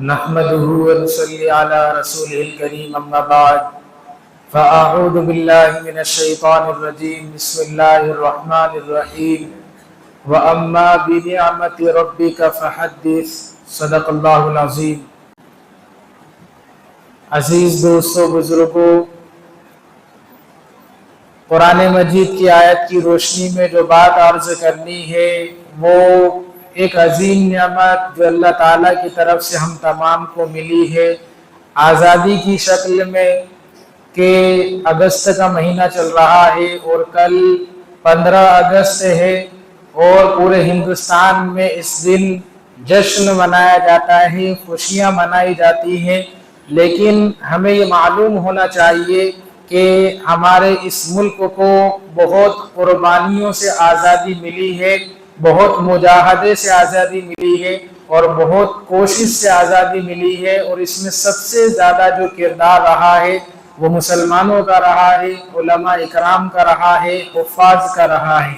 نحمده ونصلي على رسوله الكريم اما بعد فاعوذ بالله من الشيطان الرجيم بسم الله الرحمن الرحيم واما بنعمت ربك فحدث صدق اللہ العظیم۔ عزیز دوستو، بزرگوں، قرآن مجید کی آیت کی روشنی میں جو بات عرض کرنی ہے وہ ایک عظیم نعمت جو اللہ تعالیٰ کی طرف سے ہم تمام کو ملی ہے آزادی کی شکل میں، کہ اگست کا مہینہ چل رہا ہے اور کل 15 اگست ہے اور پورے ہندوستان میں اس دن جشن منایا جاتا ہے، خوشیاں منائی جاتی ہیں۔ لیکن ہمیں یہ معلوم ہونا چاہیے کہ ہمارے اس ملک کو بہت قربانیوں سے آزادی ملی ہے، بہت مجاہدے سے آزادی ملی ہے اور بہت کوشش سے آزادی ملی ہے، اور اس میں سب سے زیادہ جو کردار رہا ہے وہ مسلمانوں کا رہا ہے، علماء اکرام کا رہا ہے، حفاظ کا رہا ہے۔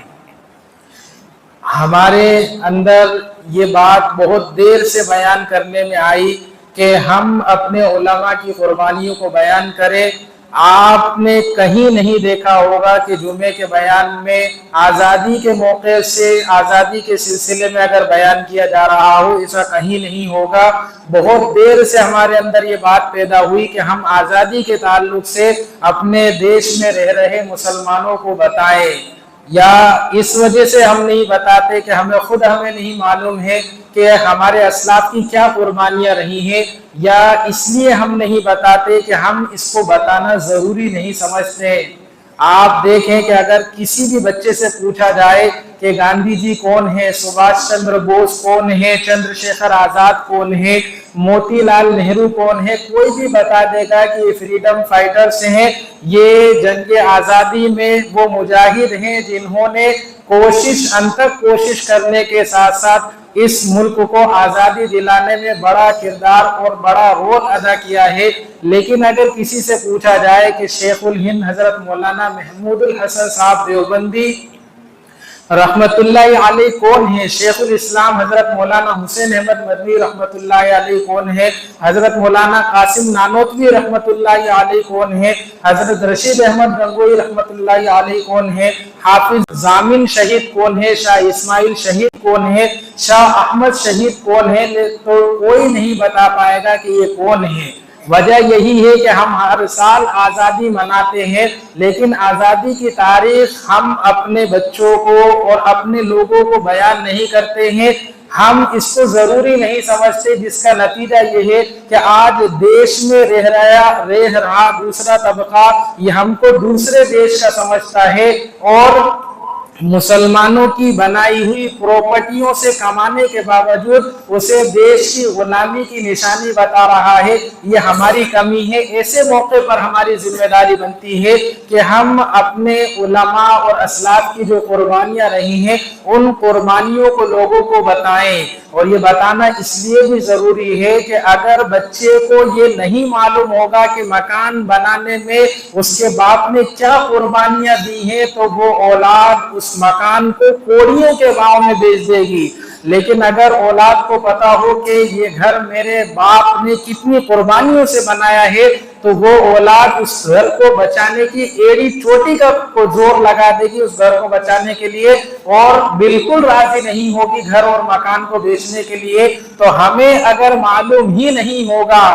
ہمارے اندر یہ بات بہت دیر سے بیان کرنے میں آئی کہ ہم اپنے علماء کی قربانیوں کو بیان کریں۔ آپ نے کہیں نہیں دیکھا ہوگا کہ جمعے کے بیان میں آزادی کے موقع سے، آزادی کے سلسلے میں اگر بیان کیا جا رہا ہو، ایسا کہیں نہیں ہوگا۔ بہت دیر سے ہمارے اندر یہ بات پیدا ہوئی کہ ہم آزادی کے تعلق سے اپنے دیش میں رہ رہے مسلمانوں کو بتائیں، یا اس وجہ سے ہم نہیں بتاتے کہ ہمیں نہیں معلوم ہے کہ ہمارے اسلاف کی کیا قربانیاں رہی ہیں، یا اس لیے ہم نہیں بتاتے کہ ہم اس کو بتانا ضروری نہیں سمجھتے۔ آپ دیکھیں کہ اگر کسی بھی بچے سے پوچھا جائے کہ گاندھی جی کون ہے، سبھاش چندر بوس کون ہے، چندر شیکھر آزاد کون ہے، موتی لال نہرو کون ہے، کوئی بھی بتا دے گا کہ یہ فریڈم فائٹرز ہیں، یہ جنگ آزادی میں وہ مجاہد ہیں جنہوں نے انتھک کوشش کرنے کے ساتھ ساتھ اس ملک کو آزادی دلانے میں بڑا کردار اور بڑا رول ادا کیا ہے۔ لیکن اگر کسی سے پوچھا جائے کہ شیخ الہند حضرت مولانا محمود الحسن صاحب دیوبندی رحمت اللہ علیہ کون ہے، شیخ الاسلام حضرت مولانا حسین احمد مدنی رحمت اللہ علیہ کون ہے، حضرت مولانا قاسم نانوتوی رحمت اللہ علیہ کون ہے، حضرت رشید احمد گنگوئی رحمت اللہ علیہ کون ہے، حافظ ضامن شہید کون ہے، شاہ اسماعیل شہید کون ہے، شاہ احمد شہید کون ہے، تو کوئی نہیں بتا پائے گا کہ یہ کون ہے۔ وجہ یہی ہے کہ ہم ہر سال آزادی مناتے ہیں، لیکن آزادی کی تاریخ ہم اپنے بچوں کو اور اپنے لوگوں کو بیان نہیں کرتے ہیں، ہم اس کو ضروری نہیں سمجھتے، جس کا نتیجہ یہ ہے کہ آج دیش میں رہ رہا دوسرا طبقہ یہ ہم کو دوسرے دیش کا سمجھتا ہے، اور مسلمانوں کی بنائی ہوئی پراپرٹیوں سے کمانے کے باوجود اسے دیش کی غلامی کی نشانی بتا رہا ہے۔ یہ ہماری کمی ہے۔ ایسے موقع پر ہماری ذمہ داری بنتی ہے کہ ہم اپنے علماء اور اسلاف کی جو قربانیاں رہی ہیں ان قربانیوں کو لوگوں کو بتائیں، اور یہ بتانا اس لیے بھی ضروری ہے کہ اگر بچے کو یہ نہیں معلوم ہوگا کہ مکان بنانے میں اس کے باپ نے کیا قربانیاں دی ہیں تو وہ اولاد اس مکان کو کوڑیوں کے بھاؤ میں بیچ دے گی۔ لیکن اگر اولاد کو پتا ہو کہ یہ گھر میرے باپ نے کتنی قربانیوں سے بنایا ہے تو وہ اولاد اس گھر کو بچانے کی ایڑی چوٹی کو زور لگا دے گی اس گھر کو بچانے کے لیے، اور بالکل راضی نہیں ہوگی گھر اور مکان کو بیچنے کے لیے۔ تو ہمیں اگر معلوم ہی نہیں ہوگا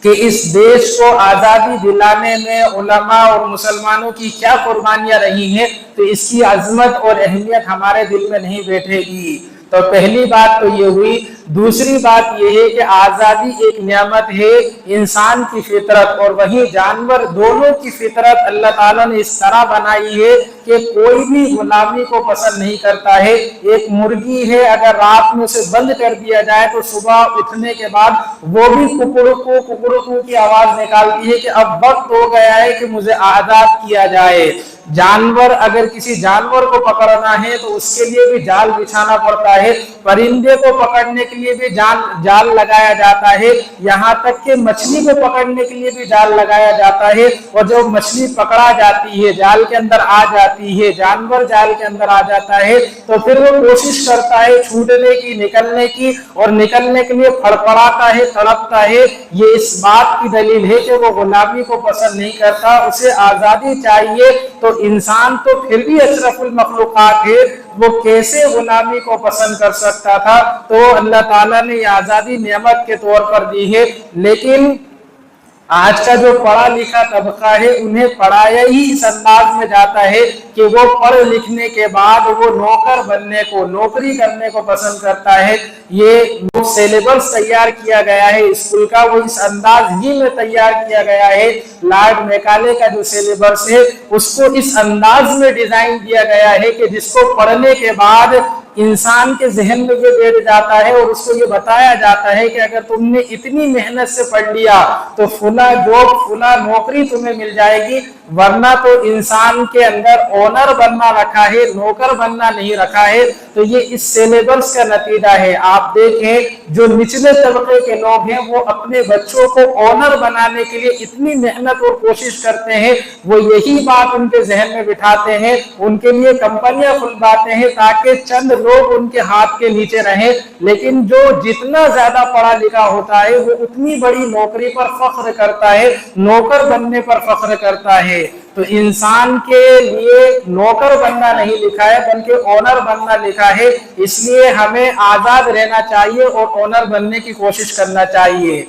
کہ اس دیش کو آزادی دلانے میں علماء اور مسلمانوں کی کیا قربانیاں رہی ہیں تو اس کی عظمت اور اہمیت ہمارے دل میں نہیں بیٹھے گی۔ تو پہلی بات تو یہ ہوئی۔ دوسری بات یہ ہے کہ آزادی ایک نعمت ہے، انسان کی فطرت اور وہیں جانور دونوں کی فطرت اللہ تعالیٰ نے اس طرح بنائی ہے کہ کوئی بھی غلامی کو پسند نہیں کرتا ہے۔ ایک مرغی ہے، اگر رات میں اسے بند کر دیا جائے تو صبح اٹھنے کے بعد وہ بھی ککڑکو کی آواز نکالتی ہے کہ اب وقت ہو گیا ہے کہ مجھے آزاد کیا جائے۔ जानवर, अगर किसी जानवर को पकड़ना है तो उसके लिए भी जाल बिछाना पड़ता है, परिंदे को पकड़ने के लिए भी जाल लगाया जाता है, यहाँ तक कि मछली को पकड़ने के लिए भी जाल लगाया जाता है। और जब मछली पकड़ा जाती है, जाल के अंदर आ जाती है, जानवर जाल के अंदर आ जाता है, तो फिर वो कोशिश करता है छूटने की, निकलने की, और निकलने के लिए फड़फड़ाता है, तड़पता है। ये इस बात की दलील है कि वो गुलामी को पसंद नहीं करता, उसे आजादी चाहिए। तो इंसान तो फिर भी अशरफुल मखलूकात है, वो कैसे गुलामी को पसंद कर सकता था? तो अल्लाह ताला ने ये आजादी नेमत के तौर पर दी है। लेकिन आज का जो पढ़ा लिखा तबका है, उन्हें पढ़ाया ही इस अंदाज में जाता है कि वो पढ़ लिखने के बाद वो नौकर बनने को, नौकरी करने को पसंद करता है। ये सिलेबस तैयार किया गया है स्कूल का, वो इस अंदाज ही में तैयार किया गया है। लॉर्ड मैकाले का जो सिलेबस है उसको इस अंदाज में डिजाइन किया गया है कि जिसको पढ़ने के बाद इंसान के जहन में ये बैठ जाता है और उसको ये बताया जाता है कि अगर तुमने इतनी मेहनत से पढ़ लिया तो फुला जॉब, फुला नौकरी तुम्हें मिल जाएगी, वरना तो इंसान के अंदर ओनर बनना रखा है, नौकर बनना नहीं रखा है। तो ये इस सिलेबस का नतीजा है। आप देखें जो निचले तबके के लोग हैं वो अपने बच्चों को ओनर बनाने के लिए इतनी मेहनत और कोशिश करते हैं, वो यही बात उनके जहन में बिठाते हैं, उनके लिए कंपनियां खुलवाते हैं ताकि चंद लोग उनके हाथ के नीचे रहें। लेकिन जो जितना ज्यादा पढ़ा लिखा होता है वो उतनी बड़ी नौकरी पर फख्र करता है, नौकर बनने पर फख्र करता है। तो इंसान के लिए नौकर बनना नहीं लिखा है बल्कि ओनर बनना लिखा है। इसलिए हमें आजाद रहना चाहिए और ओनर बनने की कोशिश करना चाहिए।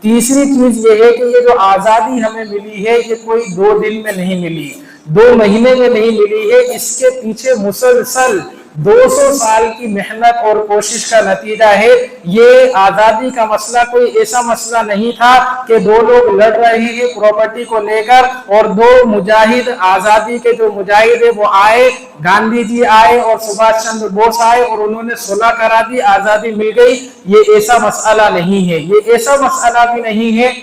तीसरी चीज ये है कि ये जो आजादी हमें मिली है ये कोई 2 दिन में नहीं मिली, 2 महीने में नहीं मिली है, इसके पीछे मुसलसल 200 साल की मेहनत और कोशिश का नतीजा है। ये आजादी का मसला कोई ऐसा मसला नहीं था कि 2 लोग लड़ रहे हैं प्रॉपर्टी को लेकर और 2 मुजाहिद, आजादी के जो मुजाहिद है वो आए, गांधी जी आए और सुभाष चंद्र बोस आए और उन्होंने सुलह करा दी, आजादी मिल गई। ये ऐसा मसला नहीं है। ये ऐसा मसला भी नहीं है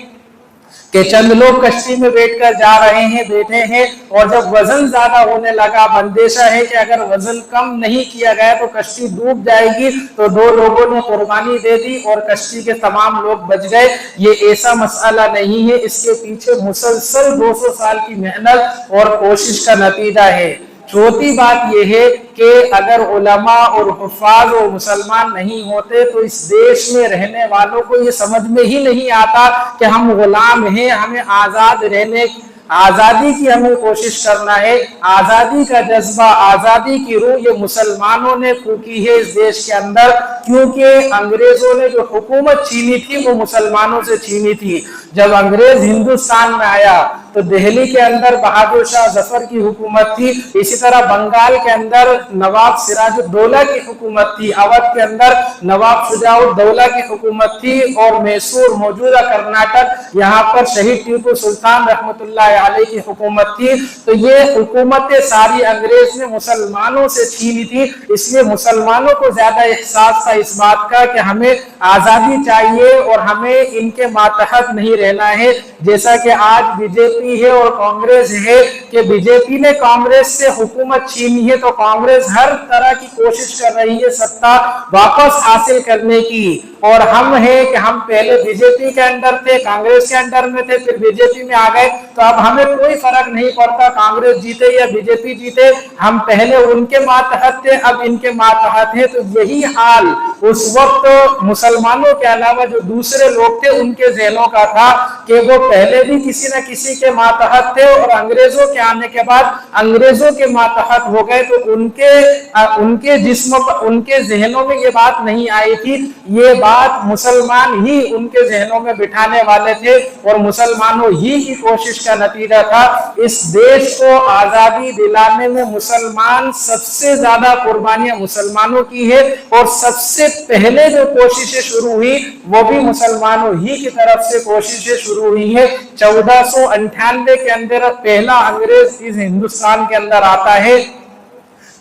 कि चंद लोग कश्ती में बैठकर जा रहे हैं, बैठे हैं, और जब वजन ज्यादा होने लगा, अंदेशा है कि अगर वजन कम नहीं किया गया तो कश्ती डूब जाएगी, तो 2 लोगों ने कुर्बानी दे दी और कश्ती के तमाम लोग बच गए। ये ऐसा मसला नहीं है, इसके पीछे मुसलसल 200 साल की मेहनत और कोशिश का नतीजा है। चौथी बात यह है कि अगर उलमा और हुफ़ाज़ और मुसलमान नहीं होते तो इस देश में रहने वालों को ये समझ में ही नहीं आता कि हम गुलाम हैं, हमें आज़ाद रहने, आज़ादी की हमें कोशिश करना है। आज़ादी का जज्बा, आज़ादी की रूह ये मुसलमानों ने फूकी है इस देश के अंदर, क्योंकि अंग्रेजों ने जो हुकूमत छीनी थी वो मुसलमानों से छीनी थी। जब अंग्रेज हिंदुस्तान में आया तो दिल्ली के अंदर बहादुर शाह जफर की हुकूमत थी, इसी तरह बंगाल के अंदर नवाब सिराजुद्दौला की हुकूमत थी, अवध के अंदर नवाब शुजाउद्दौला की हुकूमत थी, और मैसूर मौजूदा कर्नाटक यहाँ पर शहीद टीपू सुल्तान रहमतुल्लाह अलैह की हुकूमत थी। तो ये हुकूमतें सारी अंग्रेज ने मुसलमानों से छीनी थी, इसलिए मुसलमानों को ज्यादा एहसास था इस बात का कि हमें आजादी चाहिए और हमें इनके मातहत नहीं रहना है। जैसा कि आज बीजेपी है और कांग्रेस है कि बीजेपी ने कांग्रेस से हुकूमत छीनी है तो कांग्रेस हर तरह की कोशिश कर रही है सत्ता वापस हासिल करने की, और हम हैं कि हम पहले बीजेपी के अंडर थे, कांग्रेस के अंडर में थे, फिर बीजेपी में आ गए, तो अब हमें कोई फर्क नहीं पड़ता कांग्रेस जीते या बीजेपी जीते, हम पहले उनके मातहत थे, अब इनके मातहत है। तो यही हाल उस वक्त मुसलमानों के अलावा जो दूसरे लोग थे उनके जहनों का था कि वो पहले भी किसी न किसी के मातहत थे और अंग्रेजों के आने के बाद अंग्रेजों के मातहत हो गए, तो उनके जिस्म पर, उनके जहनों में ये बात नहीं आई थी। ये बात मुसलमान ही उनके जहनों में बिठाने वाले थे और मुसलमानों ही की कोशिश का नतीजा था। इस देश को आजादी दिलाने में मुसलमान, सबसे ज्यादा कुर्बानियां मुसलमानों की है, और सबसे पहले जो कोशिशें शुरू हुई वो भी मुसलमानों ही की तरफ से कोशिशें शुरू हुई है। 1498 के अंदर पहला अंग्रेज इस हिंदुस्तान के अंदर आता है।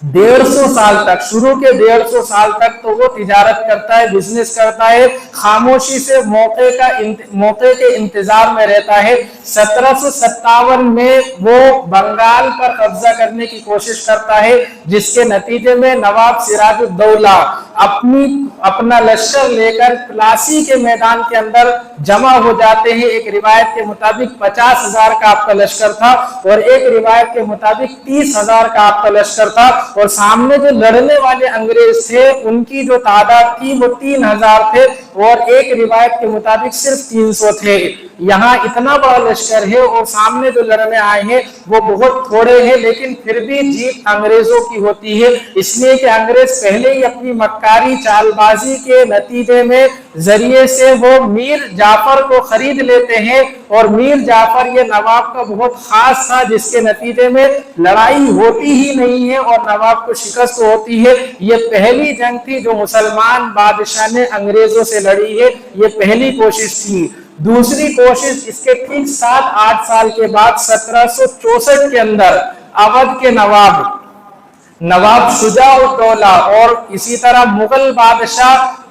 150 साल तक, शुरू के 150 साल तक तो वो तिजारत करता है, बिजनेस करता है, खामोशी से मौके के इंतजार में रहता है। 1757 में वो बंगाल पर कब्जा करने की कोशिश करता है, जिसके नतीजे में नवाब सिराजुद्दौला अपना लश्कर लेकर प्लासी के मैदान के अंदर जमा हो जाते हैं। एक रिवायत के मुताबिक 50,000 का आपका लश्कर था और एक रिवायत के मुताबिक 30,000 का आपका लश्कर था, और सामने जो लड़ने वाले अंग्रेज थे उनकी जो तादाद थी वो 3,000 थे, और एक रिवायत के मुताबिक सिर्फ 300 थे। यहाँ इतना बड़ा लश्कर है और सामने जो लड़ने आए हैं वो बहुत थोड़े हैं, लेकिन फिर भी जीत अंग्रेजों की होती है, इसलिए कि अंग्रेज पहले ही अपनी मक्कारी चालबाजी के नतीजे में जरिए से वो मीर जाफर को खरीद लेते हैं, और मीर जाफर ये नवाब का बहुत खास था, जिसके नतीजे में लड़ाई होती ही नहीं है और नवाब को शिकस्त होती है। ये पहली जंग थी जो मुसलमान बादशाह ने अंग्रेजों से लड़ी है, ये पहली कोशिश थी। दूसरी कोशिश इसके ठीक 7-8 साल के बाद 1764 के अंदर अवध के नवाब शुजा-उद-दौला और इसी तरह मुगल बादशाह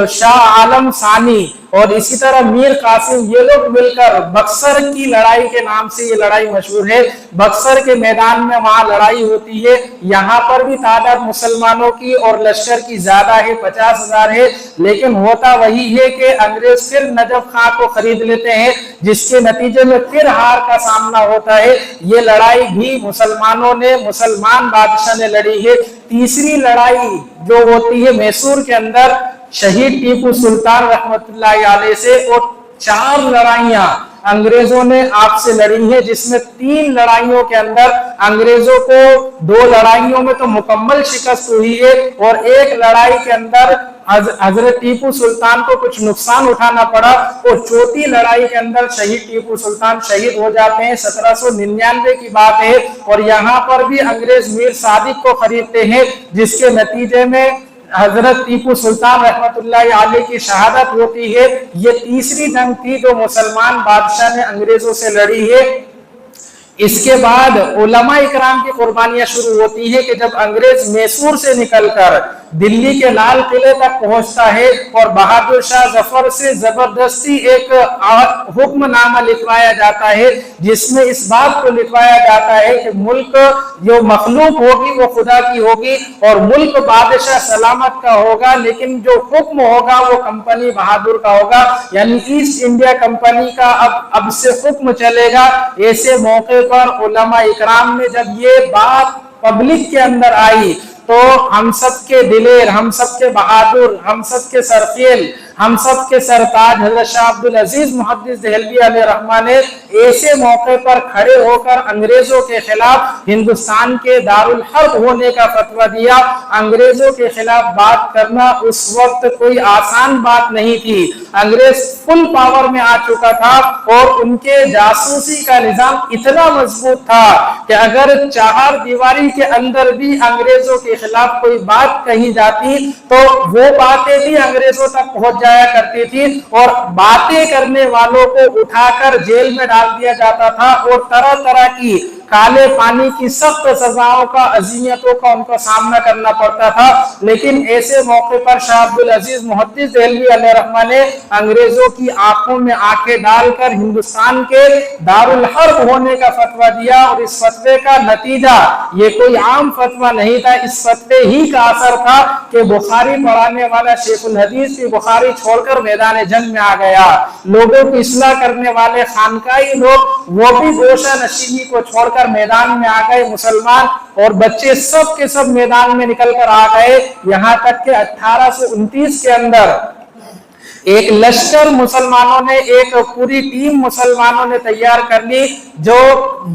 शाह आलम सानी और इसी तरह मीर कासिम, ये लोग मिलकर बक्सर की लड़ाई के नाम से ये लड़ाई मशहूर है। बक्सर के मैदान में वहां लड़ाई होती है। यहाँ पर भी तादाद मुसलमानों की और लश्कर की ज्यादा है, 50,000 है, लेकिन होता वही है कि अंग्रेज फिर नजफ खां को खरीद लेते हैं, जिसके नतीजे में फिर हार का सामना होता है। ये लड़ाई भी मुसलमान बादशाह ने लड़ी है। तीसरी लड़ाई जो होती है मैसूर के अंदर शहीद टीपू सुल्तान रहमतुल्लाहि अलैह से, और 4 लड़ाइयां अंग्रेजों ने आपसे लड़ी है, जिसमें 3 लड़ाइयों के अंदर अंग्रेजों को 2 लड़ाइयों में तो मुकम्मल शिकस्त हुई है, और एक लड़ाई के अंदर हजरत टीपू सुल्तान को कुछ नुकसान उठाना पड़ा, और चौथी लड़ाई के अंदर शहीद टीपू सुल्तान शहीद हो जाते हैं। 1799 की बात है, और यहाँ पर भी अंग्रेज मीर सादिक को खरीदते हैं, जिसके नतीजे में हजरत टीपू सुल्तान रहमतुल्लाहि अलैह की शहादत होती है। ये तीसरी जंग थी जो मुसलमान बादशाह ने अंग्रेजों से लड़ी है। इसके बाद उलमा इकराम की कुर्बानियां शुरू होती है कि जब अंग्रेज मैसूर से निकलकर दिल्ली के लाल किले तक पहुंचता है और बहादुर शाह जफर से जबरदस्ती एक हुक्मनामा लिखवाया जाता है, जिसमें इस बात को लिखवाया जाता है कि मुल्क जो मखलूक होगी वो खुदा की होगी और मुल्क बादशाह सलामत का होगा, लेकिन जो हुक्म होगा वो कंपनी बहादुर का होगा, यानी ईस्ट इंडिया कंपनी का अब से हुक्म चलेगा। ऐसे मौके पर उलमा इकराम में जब ये बात पब्लिक के अंदर आई तो हम सब के दिलेर, हम सब के बहादुर, हम सब के सरखेल, हम सब के सरताज हज़रत शाह अब्दुल अजीज मुहद्दिस देहलवी अलैहि रहमा ने ऐसे मौके पर खड़े होकर अंग्रेजों के खिलाफ हिंदुस्तान के दारुल हर्ब होने का फतवा दिया। अंग्रेजों के खिलाफ बात करना उस वक्त कोई आसान बात नहीं थी। अंग्रेज फुल पावर में आ चुका था और उनके जासूसी का निजाम इतना मजबूत था कि अगर 4 दीवारी के अंदर भी अंग्रेजों के खिलाफ कोई बात कही जाती तो वो बातें भी अंग्रेजों तक पहुंच जाया करती थी और बातें करने वालों को उठाकर जेल में डाल दिया जाता था और तरह तरह की काले पानी की सख्त सजाओं का, अज़ियतों का उनको सामना करना पड़ता था। लेकिन ऐसे मौके पर शाह अब्दुल अजीज मुहद्दिस देहलवी अलैहि रहमा ने अंग्रेजों की आंखों में आंखें डालकर हिंदुस्तान के दारुल हर्ब होने का फतवा दिया और इस फतवे का नतीजा ये कोई आम फतवा नहीं था। इस फतवे ही का असर था कि बुखारी पढ़ाने वाला शेखुल हदीस की बुखारी छोड़कर मैदान जंग में आ गया। लोगों की इस्लाह करने वाले खानकाई लोग वो भी गोशा नशीनी को छोड़कर मैदान में आ गए। मुसलमान और बच्चे सब के सब मैदान में निकल कर आ गए। यहाँ तक कि 1829 के अंदर एक लश्कर मुसलमानों ने, एक पूरी टीम मुसलमानों ने तैयार कर ली जो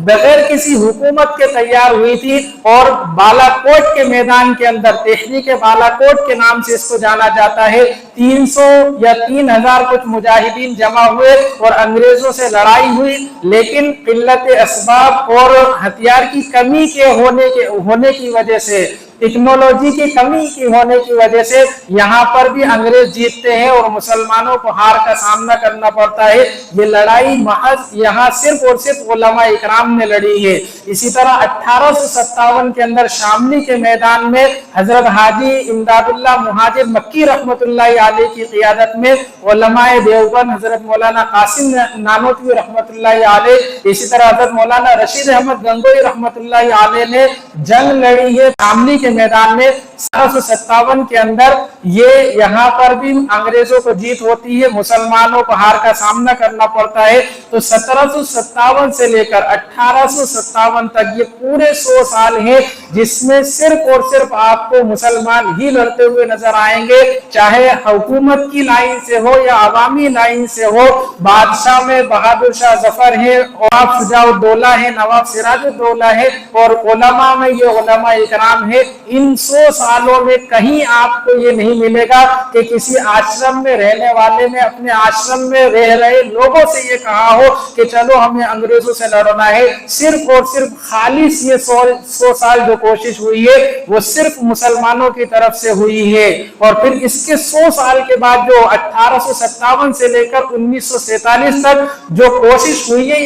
बगैर किसी हुकूमत के तैयार हुई थी और बालाकोट के मैदान के अंदर, तहरीक बालाकोट के नाम से इसको जाना जाता है, 300 या 3000 कुछ मुजाहिदीन जमा हुए और अंग्रेजों से लड़ाई हुई। लेकिन किल्लत असबाब और हथियार की कमी के होने की वजह से टेक्नोलॉजी की कमी की होने की वजह से यहाँ पर भी अंग्रेज जीतते हैं और मुसलमानों को हार का सामना करना पड़ता है। ये लड़ाई महज यहाँ सिर्फ और सिर्फ उलमा इकराम ने लड़ी है। इसी तरह 1857 के अंदर शामली के मैदान में हजरत हाजी इमदादुल्लाह मुहाजिर मक्की रहमतुल्लाहि अलैह की क़ियादत में उलमाए देवबंद हजरत मौलाना कासिम नानोतवी रहमतुल्लाहि अलैह, इसी तरह हजरत मौलाना रशीद अहमद गंगोई रहमतुल्लाहि अलैह ने जंग लड़ी है शामली के मैदान में 1757 के अंदर। ये यहाँ पर भी अंग्रेजों को जीत होती है, मुसलमानों को हार का सामना करना पड़ता है। तो 1757 से लेकर 1857 तक ये पूरे 100 साल हैं जिसमें सिर्फ और सिर्फ आपको मुसलमान ही लड़ते हुए नजर आएंगे, चाहे हुकूमत की लाइन से हो या अवामी लाइन से हो। बादशाह में बहादुर शाह जफर है, नवाब शुजाउद्दौला है, नवाब सिराजुद्दौला है और उलमा में ये उलमा इकराम है। इन 100 सालों में कहीं आपको ये नहीं मिलेगा कि किसी आश्रम में रहने वाले ने अपने आश्रम में रह रहे लोगों से ये कहा हो कि चलो हमें अंग्रेजों से लड़ना है। सिर्फ और सिर्फ खालिस ये 100 साल जो कोशिश हुई है वो सिर्फ मुसलमानों की तरफ से हुई है। और फिर इसके 100 साल के बाद जो 1857 से लेकर 1947 तक जो कोशिश हुई है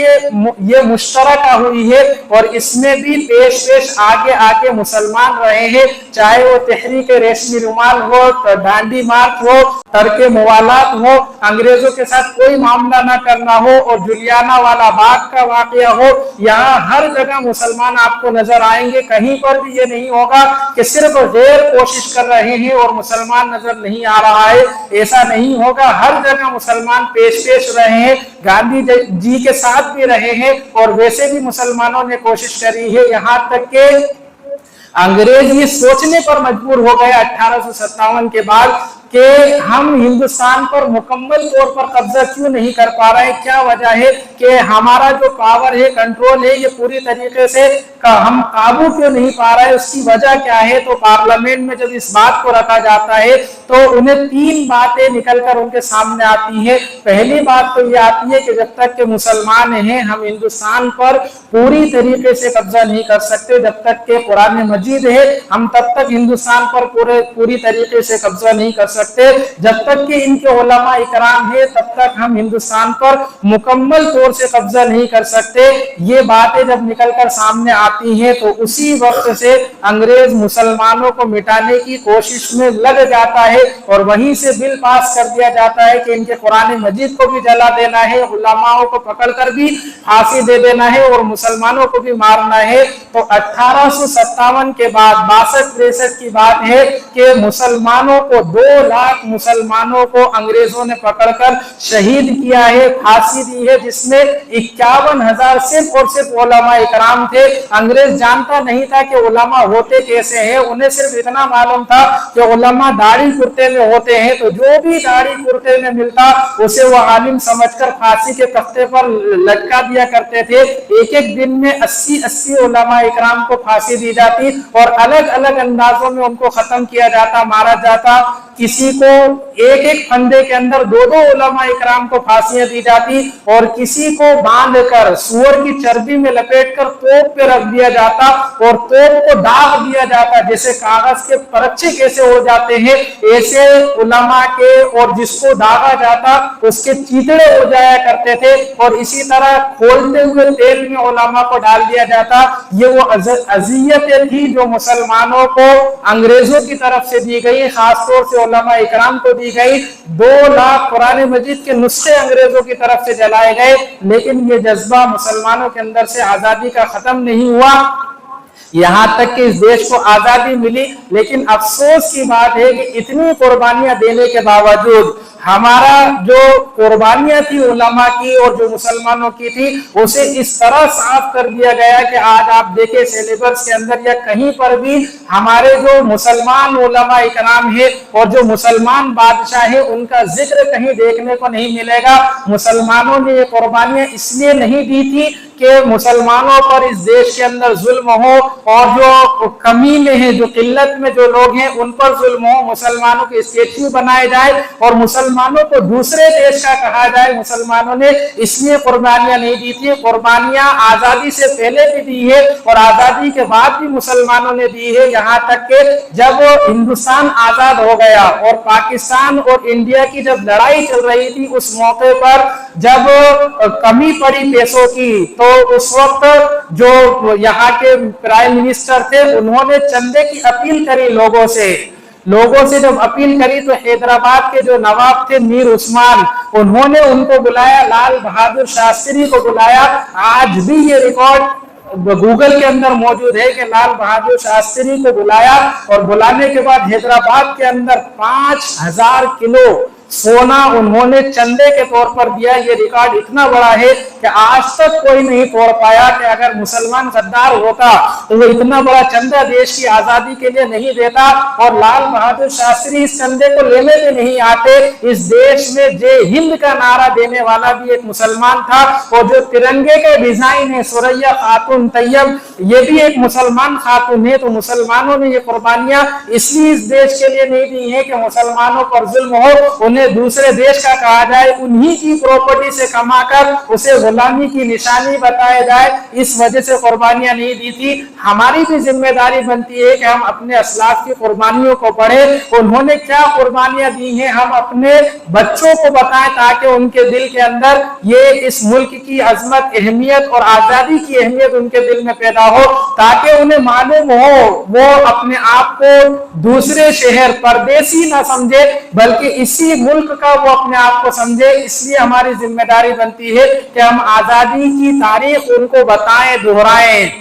ये मुश्तरका हुई है और इसमें भी पेश आगे आगे मुसलमान रहे हैं, चाहे वो तहरीक रेशमी रुमाल हो, डांडी मार्च हो, तर्के मुवालात हो, अंग्रेजों के साथ कोई मामला ना करना हो और जुलियाना वाला बाग का वाकया हो। यहाँ हर जगह मुसलमान आपको नजर आएंगे, कहीं पर भी ये नहीं होगा कि सिर्फ गैर कोशिश कर रहे हैं और मुसलमान नजर नहीं आ रहा है, ऐसा नहीं होगा। हर जगह मुसलमान पेश रहे हैं, गांधी जी के साथ भी रहे हैं और वैसे भी मुसलमानों ने कोशिश करी है। यहाँ तक के अंग्रेज ये सोचने पर मजबूर हो गए 1857 के बाद कि हम हिंदुस्तान पर मुकम्मल तौर पर कब्जा क्यों नहीं कर पा रहे हैं, क्या वजह है कि हमारा जो पावर है, कंट्रोल है, ये पूरी तरीके से हम काबू क्यों नहीं पा रहे, उसकी वजह क्या है। तो पार्लियामेंट में जब इस बात को रखा जाता है तो उन्हें 3 बातें निकलकर उनके सामने आती है। पहली बात तो ये आती है कि जब तक के मुसलमान हैं हम हिंदुस्तान पर पूरी तरीके से कब्जा नहीं कर सकते, जब तक के कुरान मजीद है हम तब तक हिंदुस्तान पर पूरी तरीके से कब्जा नहीं कर सकते, जब तक कि इनके उलमा इकराम है तब तक हम हिंदुस्तान पर मुकम्मल तौर से कब्जा नहीं कर सकते। ये बातें जब निकलकर सामने आती हैं तो उसी वक्त से अंग्रेज मुसलमानों को मिटाने की कोशिश में लग जाता है और वहीं से बिल पास कर दिया जाता है कि इनके कुरान मजीद को भी जला देना है, उलमाओं को पकड़कर भी फांसी दे देना है और मुसलमानों को भी मारना है। तो 1857 के बाद 62-63 की बात है कि मुसलमानों को 2 लाख मुसलमानों को अंग्रेजों ने पकड़कर शहीद किया है, फांसी दी है, जिसमें 51,000 सिर्फ और सिर्फ उलमा इकराम थे। अंग्रेज जानता नहीं था कि उलमा होते कैसे हैं, उन्हें सिर्फ इतना मालूम था कि उलमा दाढ़ी कुर्ते में होते हैं, तो जो भी दाढ़ी कुर्ते में मिलता उसे वो आलिम समझकर फांसी के तख्ते पर लटका दिया करते थे। एक दिन में 80 उलमा इकराम को फांसी दी जाती और अलग अलग अंदाजों में उनको खत्म किया जाता, मारा जाता। किसी को एक फंदे के अंदर 2 उलमा इकराम को फांसियां दी जाती और किसी को बांधकर सुअर की चर्बी में लपेटकर तोप पे रख दिया जाता और तोप को दाग दिया जाता। जैसे कागज के परचे कैसे हो जाते हैं ऐसे उलमा के, और जिसको दागा जाता उसके चीतड़े हो जाया करते थे और इसी तरह खोलते हुए तेल में उलमा को डाल दिया जाता। ये वो अजियतें थी जो मुसलमानों को अंग्रेजों की तरफ से दी गई, खासतौर से उलमा इकराम को दी गई। 2 लाख कुरान मजीद के नुस्खे अंग्रेजों की तरफ से जलाए गए, लेकिन ये जज्बा मुसलमानों के अंदर से आजादी का खत्म नहीं हुआ। यहाँ तक कि इस देश को आजादी मिली, लेकिन अफसोस की बात है कि इतनी कुर्बानियां देने के बावजूद हमारा जो कुर्बानियां थी उलमा की और जो मुसलमानों की थी उसे इस तरह साफ कर दिया गया कि आज आप देखें सिलेबस के अंदर या कहीं पर भी हमारे जो मुसलमान उलमा इकराम है और जो मुसलमान बादशाह है उनका जिक्र कहीं देखने को नहीं मिलेगा। मुसलमानों ने ये कुर्बानियां इसलिए नहीं दी थी कि کہ मुसलमानों पर इस देश के अंदर जुल्म हो और जो कमी में है, जो किल्लत में जो लोग हैं उन पर जुल्म हो, मुसलमानों के स्टेच्यू बनाए जाए और मुसलमानों को दूसरे देश का कहा जाए। मुसलमानों ने इसलिए कुर्बानियां नहीं दी थी, कुर्बानियां आजादी से पहले भी दी है और आजादी के बाद भी मुसलमानों ने दी है। यहाँ तक कि जब हिंदुस्तान आजाद हो गया और पाकिस्तान और इंडिया की जब लड़ाई चल रही थी, उस मौके पर जब कमी पड़ी पैसों की, तो उस वक्त जो यहाँ के प्राइम मिनिस्टर थे उन्होंने चंदे की अपील करी लोगों से जब अपील करी तो हैदराबाद के जो नवाब थे मीर उस्मान, उन्होंने उनको बुलाया, लाल बहादुर शास्त्री को बुलाया। आज भी ये रिकॉर्ड गूगल के अंदर मौजूद है कि लाल बहादुर शास्त्री को बुलाया और बुलाने के बाद हैदराबाद के अंदर 5000 किलो सोना उन्होंने चंदे के तौर पर दिया। ये रिकॉर्ड इतना बड़ा है कि आज तक कोई नहीं तोड़ पाया कि अगर मुसलमान गद्दार होता तो वो इतना बड़ा चंदा देश की आजादी के लिए नहीं देता। और लाल बहादुर शास्त्री इस चंदे को लेने में नहीं आते। इस देश में जय हिंद का नारा देने वाला भी एक मुसलमान था और जो तिरंगे के डिजाइन है सुरैया खातून तैयब, ये भी एक मुसलमान खातून है। तो मुसलमानों ने ये कुर्बानियां इसलिए इस देश के लिए नहीं दी है कि मुसलमानों पर जुल्म हो, उन्हें दूसरे देश का कहा जाए, उन्हीं की प्रॉपर्टी से कमाकर उसे गुलामी की निशानी बताया जाए, इस वजह से कुर्बानियां नहीं दी थी। हमारी भी जिम्मेदारी बनती है कि हम अपने असलाफ की कुर्बानियों को पढ़ें, उन्होंने क्या कुर्बानियां दी हैं हम अपने बच्चों को बताएं ताकि उनके दिल के अंदर ये इस मुल्क की अजमत, अहमियत और आजादी की अहमियत उनके दिल में पैदा हो, ताकि उन्हें मालूम हो वो अपने आप को दूसरे शहर परदेसी ना समझे बल्कि इसी मुल्क का वो अपने आप को समझे। इसलिए हमारी जिम्मेदारी बनती है कि हम आजादी की तारीख उनको बताएं, दोहराएं।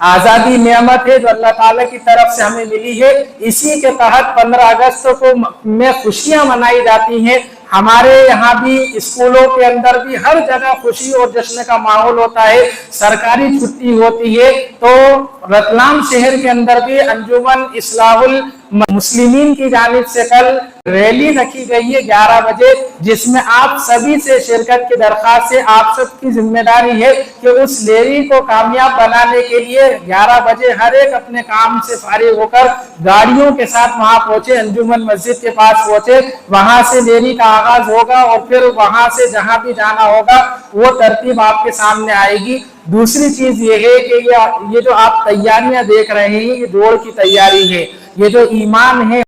आजादी नेमत है जो अल्लाह ताला की तरफ से हमें मिली है। इसी के तहत 15 अगस्त को में खुशियां मनाई जाती हैं। हमारे यहाँ भी स्कूलों के अंदर भी हर जगह खुशी और जश्न का माहौल होता है, सरकारी छुट्टी होती है। तो रतलाम शहर के अंदर भी अंजुमन इस्लाहुल मुस्लिमीन की जानिब से कल रैली रखी गई है 11 बजे, जिसमें आप सभी से शिरकत की दरखास्त है। आप सबकी जिम्मेदारी है कि उस रैली को कामयाब बनाने के लिए 11 बजे हर एक अपने काम से फारिग होकर गाड़ियों के साथ वहां पहुंचे, अंजुमन मस्जिद के पास पहुंचे। वहां से रैली का आगाज होगा और फिर वहां से जहां भी जाना होगा वो तरतीब आपके सामने आएगी। दूसरी चीज ये है कि ये जो आप तैयारियां देख रहे हैं ये दौड़ की तैयारी है। ये जो ईमान है